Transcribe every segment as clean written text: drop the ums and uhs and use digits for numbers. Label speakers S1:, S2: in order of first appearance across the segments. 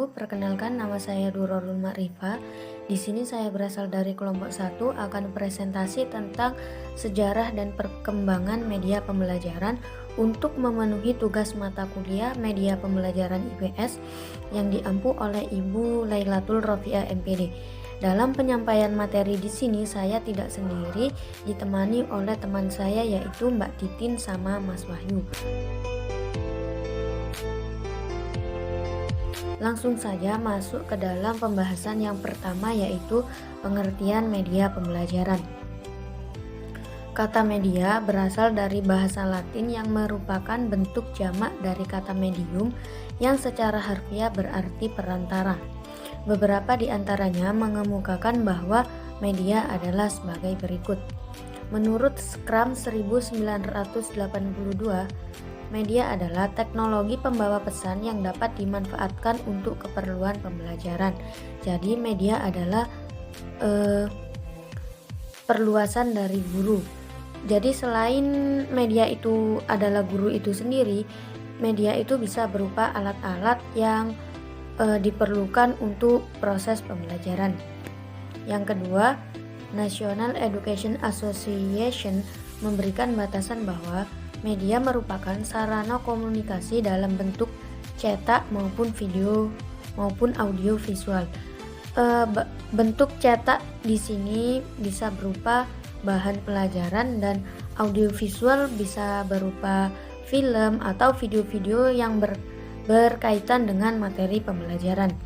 S1: Halo, perkenalkan nama saya Durorun Ma'rifah. Di sini saya berasal dari kelompok 1 akan presentasi tentang sejarah dan perkembangan media pembelajaran untuk memenuhi tugas mata kuliah media pembelajaran IPS yang diampu oleh Ibu Lailatul Rofiah MPD. Dalam penyampaian materi di sini saya tidak sendiri, ditemani oleh teman saya yaitu Mbak Titin sama Mas Wahyu. Langsung saja masuk ke dalam pembahasan yang pertama yaitu pengertian media pembelajaran. Kata media berasal dari bahasa Latin yang merupakan bentuk jamak dari kata medium yang secara harfiah berarti perantara. Beberapa di antaranya mengemukakan bahwa media adalah sebagai berikut. Menurut Scrum 1982, media adalah teknologi pembawa pesan yang dapat dimanfaatkan untuk keperluan pembelajaran. Jadi media adalah perluasan dari guru. Jadi selain media itu adalah guru itu sendiri, media itu bisa berupa alat-alat yang diperlukan untuk proses pembelajaran. Yang kedua, National Education Association memberikan batasan bahwa media merupakan sarana komunikasi dalam bentuk cetak maupun video maupun audio visual. Bentuk cetak di sini bisa berupa bahan pelajaran dan audio visual bisa berupa film atau video-video yang berkaitan dengan materi pembelajaran.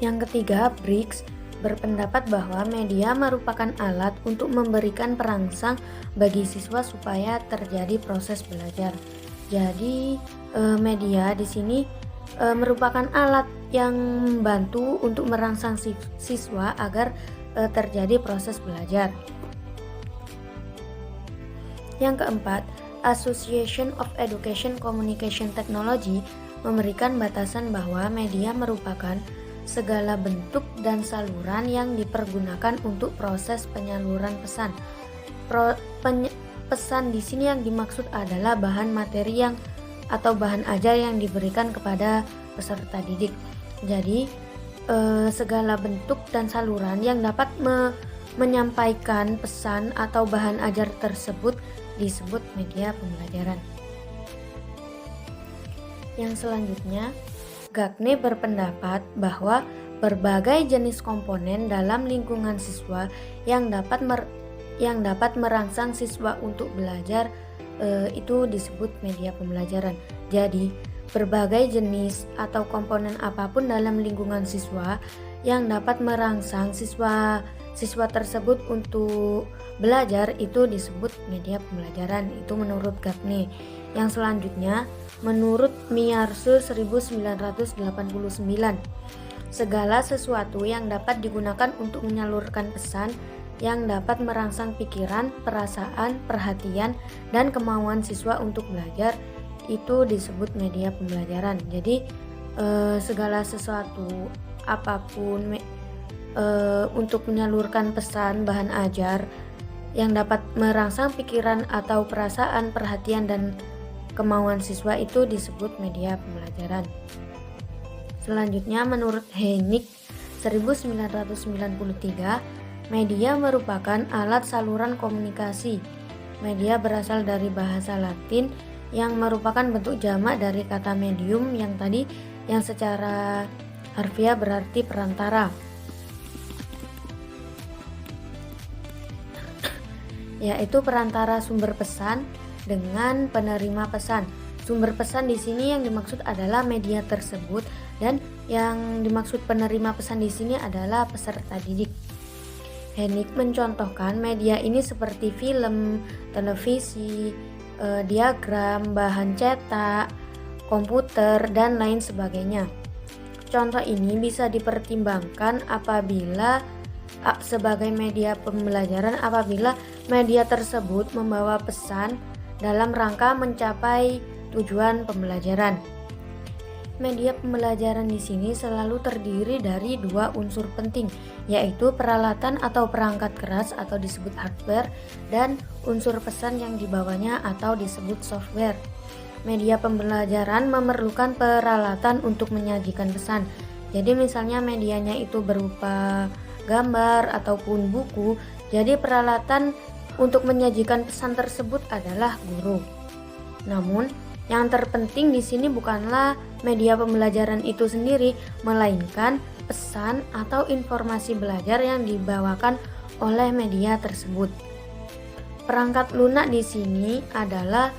S1: Yang ketiga, Briggs berpendapat bahwa media merupakan alat untuk memberikan perangsang bagi siswa supaya terjadi proses belajar. Jadi media di sini merupakan alat yang membantu untuk merangsang siswa agar terjadi proses belajar. Yang keempat, Association of Education Communication Technology memberikan batasan bahwa media merupakan segala bentuk dan saluran yang dipergunakan untuk proses penyaluran pesan. Pesan di sini yang dimaksud adalah bahan materi atau bahan ajar yang diberikan kepada peserta didik. Jadi segala bentuk dan saluran yang dapat menyampaikan pesan atau bahan ajar tersebut disebut media pembelajaran. Yang selanjutnya, Gagne berpendapat bahwa berbagai jenis komponen dalam lingkungan siswa yang dapat merangsang siswa untuk belajar itu disebut media pembelajaran. Jadi, berbagai jenis atau komponen apapun dalam lingkungan siswa yang dapat merangsang siswa tersebut untuk belajar itu disebut media pembelajaran. Itu menurut Gagne. Yang selanjutnya, menurut Miyarsu 1989, segala sesuatu yang dapat digunakan untuk menyalurkan pesan yang dapat merangsang pikiran, perasaan, perhatian, dan kemauan siswa untuk belajar itu disebut media pembelajaran. Jadi segala sesuatu apapun untuk menyalurkan pesan, bahan ajar yang dapat merangsang pikiran atau perasaan, perhatian, dan kemauan siswa itu disebut media pembelajaran. Selanjutnya, menurut Hennig 1993, media merupakan alat saluran komunikasi. Media berasal dari bahasa Latin yang merupakan bentuk jamak dari kata medium yang secara harfiah berarti perantara. Yaitu perantara sumber pesan dengan penerima pesan. Sumber pesan di sini yang dimaksud adalah media tersebut dan yang dimaksud penerima pesan di sini adalah peserta didik. Hennig mencontohkan media ini seperti film, televisi, diagram, bahan cetak, komputer, dan lain sebagainya. Contoh ini bisa dipertimbangkan sebagai media pembelajaran apabila media tersebut membawa pesan dalam rangka mencapai tujuan pembelajaran. Media pembelajaran di sini selalu terdiri dari dua unsur penting, yaitu peralatan atau perangkat keras atau disebut hardware dan unsur pesan yang dibawanya atau disebut software. media pembelajaran memerlukan peralatan untuk menyajikan pesan. Jadi misalnya medianya itu berupa gambar ataupun buku, jadi peralatan untuk menyajikan pesan tersebut adalah guru. Namun, yang terpenting di sini bukanlah media pembelajaran itu sendiri, melainkan pesan atau informasi belajar yang dibawakan oleh media tersebut. Perangkat lunak di sini adalah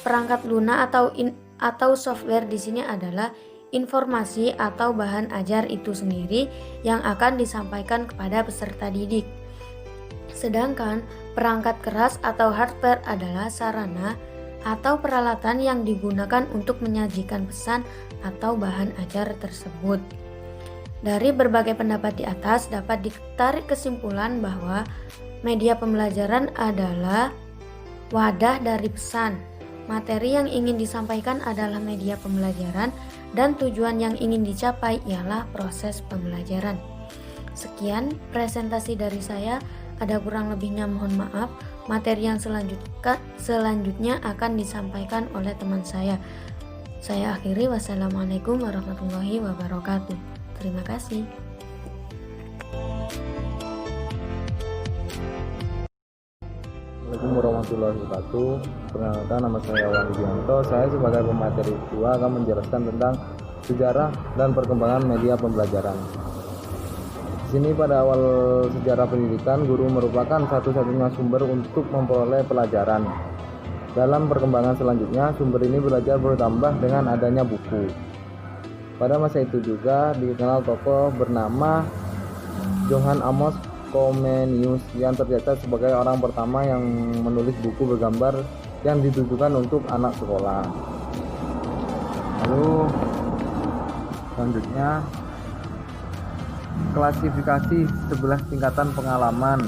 S1: atau software di sini adalah informasi atau bahan ajar itu sendiri yang akan disampaikan kepada peserta didik. Sedangkan perangkat keras atau hardware adalah sarana atau peralatan yang digunakan untuk menyajikan pesan atau bahan ajar tersebut. Dari berbagai pendapat di atas dapat ditarik kesimpulan bahwa media pembelajaran adalah wadah dari pesan. Materi yang ingin disampaikan adalah media pembelajaran dan tujuan yang ingin dicapai ialah proses pembelajaran. Sekian presentasi dari saya, ada kurang lebihnya mohon maaf. Materi yang selanjutnya akan disampaikan oleh teman saya. Saya akhiri, wassalamualaikum warahmatullahi wabarakatuh. Terima kasih.
S2: Assalamualaikum warahmatullahi wabarakatuh. Perkenalkan, nama saya Wan Widianto. Saya sebagai pemateri kedua akan menjelaskan tentang sejarah dan perkembangan media pembelajaran. Di sini pada awal sejarah pendidikan, guru merupakan satu-satunya sumber untuk memperoleh pelajaran. Dalam perkembangan selanjutnya, sumber ini belajar bertambah dengan adanya buku. Pada masa itu juga dikenal tokoh bernama Johann Amos Comenius yang tercatat sebagai orang pertama yang menulis buku bergambar yang ditujukan untuk anak sekolah. Lalu selanjutnya klasifikasi 11 tingkatan pengalaman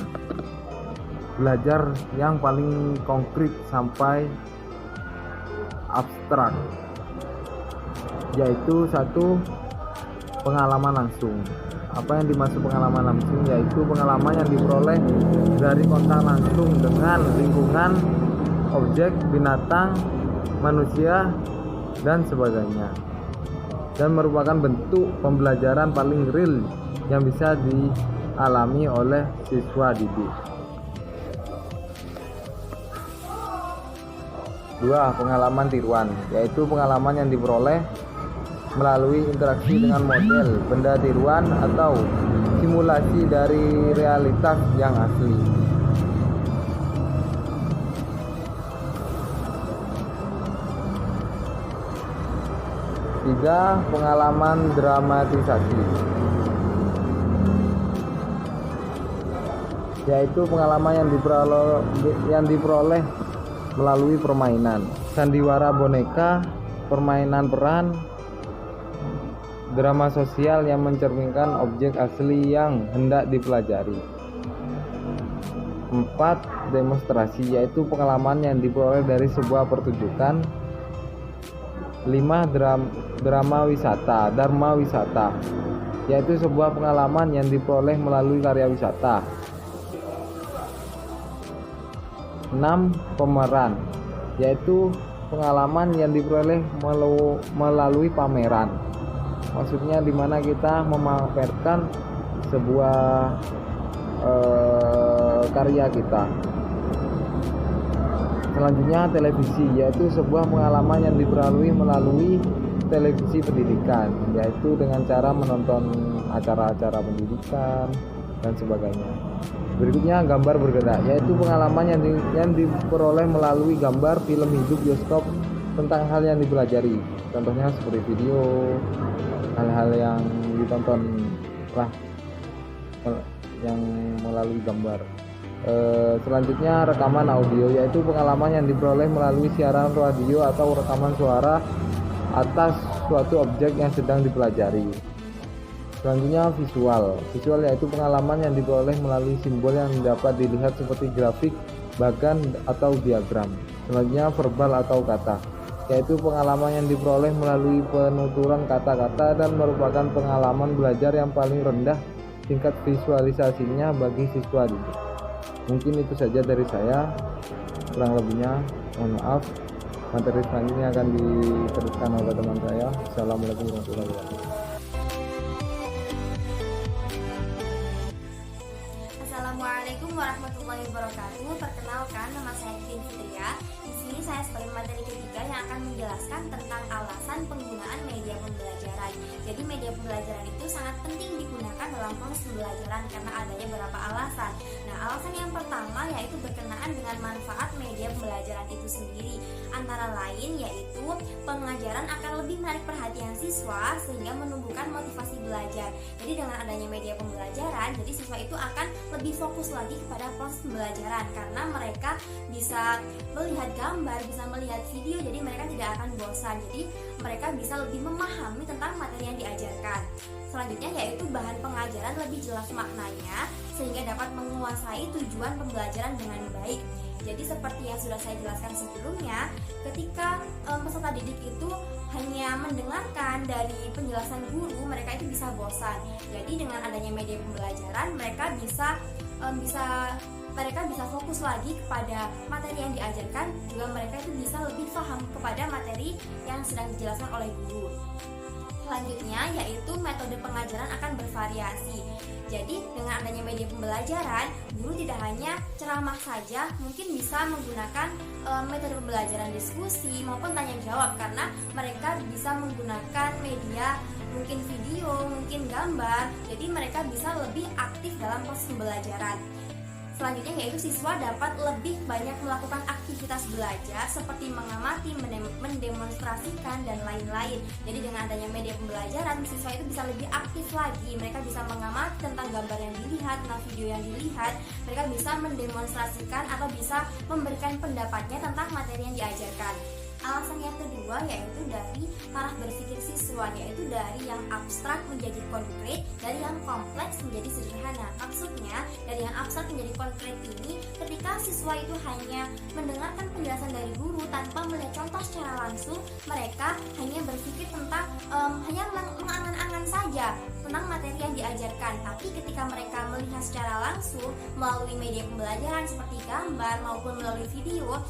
S2: belajar yang paling konkret sampai abstrak, yaitu 1. Pengalaman langsung. Apa yang dimaksud pengalaman langsung? Yaitu pengalaman yang diperoleh dari kontak langsung dengan lingkungan, objek, binatang, manusia, dan sebagainya, dan merupakan bentuk pembelajaran paling real yang bisa dialami oleh siswa didik. 2. Pengalaman tiruan, yaitu pengalaman yang diperoleh melalui interaksi dengan model, benda tiruan, atau simulasi dari realitas yang asli. 3. Pengalaman dramatisasi, yaitu pengalaman yang diperoleh melalui permainan, sandiwara boneka, permainan peran, drama sosial yang mencerminkan objek asli yang hendak dipelajari. 4. Demonstrasi, yaitu pengalaman yang diperoleh dari sebuah pertunjukan. 5. Dharma wisata, yaitu sebuah pengalaman yang diperoleh melalui karya wisata. 6. Pemeran, yaitu pengalaman yang diperoleh melalui pameran. Maksudnya di mana kita memamerkan sebuah karya kita. Selanjutnya televisi, yaitu sebuah pengalaman yang diperoleh melalui televisi pendidikan, yaitu dengan cara menonton acara-acara pendidikan dan sebagainya. Berikutnya gambar bergerak, yaitu pengalaman yang diperoleh melalui gambar, film hidup, bioskop tentang hal yang dipelajari. Contohnya seperti video, hal-hal yang ditonton lah yang melalui gambar. Selanjutnya rekaman audio, yaitu pengalaman yang diperoleh melalui siaran radio atau rekaman suara atas suatu objek yang sedang dipelajari. Selanjutnya visual, yaitu pengalaman yang diperoleh melalui simbol yang dapat dilihat seperti grafik, bagan, atau diagram. Selanjutnya verbal atau kata, yaitu pengalaman yang diperoleh melalui penuturan kata-kata dan merupakan pengalaman belajar yang paling rendah tingkat visualisasinya bagi siswa didik. Mungkin itu saja dari saya, kurang lebihnya mohon maaf. Materi selanjutnya akan diteruskan oleh teman saya. Assalamualaikum warahmatullahi wabarakatuh.
S3: Assalamualaikum warahmatullahi wabarakatuh. Perkenalkan, nama saya Tin Fitria. Di sini saya sebagai materi ketiga yang akan menjelaskan tentang alasan penggunaan media pembelajaran. Jadi media pembelajaran itu sangat penting digunakan dalam proses pembelajaran karena adanya beberapa alasan. Nah, alasan yang pertama yaitu berkenaan dengan manfaat media pembelajaran itu sendiri. Antara lain yaitu pengajaran akan lebih menarik perhatian siswa sehingga menumbuhkan motivasi belajar. Jadi dengan adanya media pembelajaran, jadi siswa itu akan lebih fokus lagi kepada proses pembelajaran karena mereka bisa melihat gambar, bisa melihat video, jadi mereka tidak akan bosan. Jadi mereka bisa lebih memahami tentang materi yang diajarkan. Selanjutnya yaitu bahan pengajaran lebih jelas maknanya sehingga dapat menguasai tujuan pembelajaran dengan baik. Jadi seperti yang sudah saya jelaskan sebelumnya, ketika peserta didik itu hanya mendengarkan dari penjelasan guru, mereka itu bisa bosan. Jadi dengan adanya media pembelajaran, mereka bisa fokus lagi kepada materi yang diajarkan, juga mereka itu bisa lebih paham kepada materi yang sedang dijelaskan oleh guru. Selanjutnya yaitu metode pengajaran akan bervariasi. Jadi dengan adanya media pembelajaran, guru tidak hanya ceramah saja, mungkin bisa menggunakan metode pembelajaran diskusi maupun tanya jawab karena mereka bisa menggunakan media mungkin video, mungkin gambar. Jadi mereka bisa lebih aktif dalam proses pembelajaran. Selanjutnya yaitu siswa dapat lebih banyak melakukan aktivitas belajar seperti mengamati, mendemonstrasikan, dan lain-lain. Jadi dengan adanya media pembelajaran, siswa itu bisa lebih aktif lagi. Mereka bisa mengamati tentang gambar yang dilihat, tentang video yang dilihat. Mereka bisa mendemonstrasikan atau bisa memberikan pendapatnya tentang materi yang diajarkan. Alasan yang kedua yaitu dari arah berpikir siswa, yaitu dari yang abstrak menjadi konkret, dari yang kompleks menjadi sederhana. Maksudnya dari yang abstrak menjadi konkret ini ketika siswa itu hanya mendengarkan penjelasan dari guru tanpa melihat contoh secara langsung, mereka hanya berpikir tentang hanya mengangan-angan saja tentang materi yang diajarkan. Tapi ketika mereka melihat secara langsung melalui media pembelajaran seperti gambar maupun melalui video,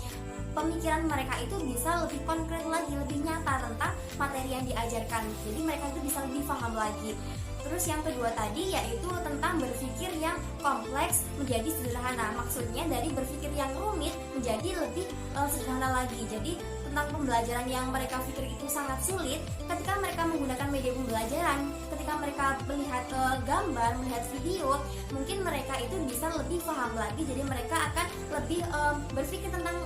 S3: pemikiran mereka itu bisa lebih konkret lagi, lebih nyata tentang materi yang diajarkan. Jadi mereka itu bisa lebih paham lagi. Terus yang kedua tadi yaitu tentang berpikir yang kompleks menjadi sederhana. Maksudnya dari berpikir yang rumit menjadi lebih sederhana lagi. Jadi tentang pembelajaran yang mereka pikir itu sangat sulit, ketika mereka menggunakan media pembelajaran, ketika mereka melihat gambar, melihat video, mungkin mereka itu bisa lebih paham lagi. Jadi mereka akan lebih berpikir tentang,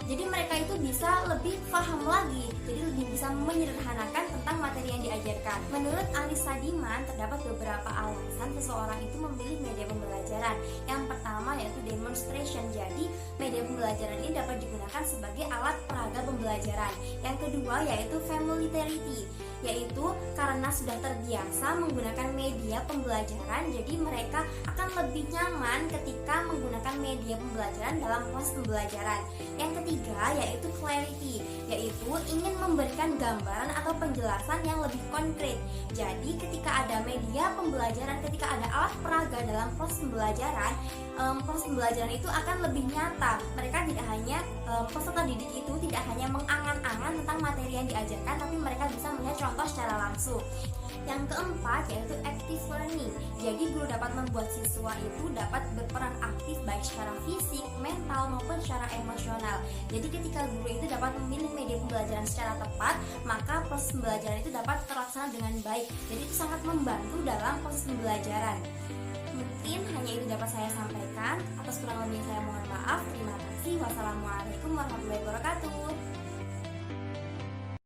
S3: jadi mereka itu bisa lebih paham lagi, jadi lebih bisa menyederhanakan tentang materi yang diajarkan. Menurut Alisa Diman, terdapat beberapa alasan seseorang itu memilih media pembelajaran. Yang pertama yaitu demonstration, jadi media pembelajaran ini dapat digunakan sebagai alat peraga pembelajaran. Yang kedua yaitu familiarity, yaitu karena sudah terbiasa menggunakan media pembelajaran, jadi mereka akan lebih nyaman ketika menggunakan media pembelajaran dalam proses pembelajaran. Yang ketiga yaitu clarity, yaitu ingin memberikan gambaran atau penjelasan yang lebih konkret. Jadi ketika ada media pembelajaran, ketika ada alat peraga dalam proses pembelajaran itu akan lebih nyata. Mereka tidak hanya peserta didik itu tidak hanya mengangan-angan tentang materi yang diajarkan, tapi mereka bisa melihat contoh secara langsung. Yang keempat yaitu active learning. Jadi guru dapat membuat siswa itu dapat berperan aktif baik secara fisik, mental maupun secara emosional. Jadi ketika guru itu dapat memilih media pembelajaran secara tepat, maka proses pembelajaran itu dapat terlaksana dengan baik. Jadi itu sangat membantu dalam proses pembelajaran. Mungkin hanya itu dapat saya sampaikan. Atas kurang lebihnya saya mohon maaf. Terima kasih. Wassalamualaikum warahmatullahi wabarakatuh.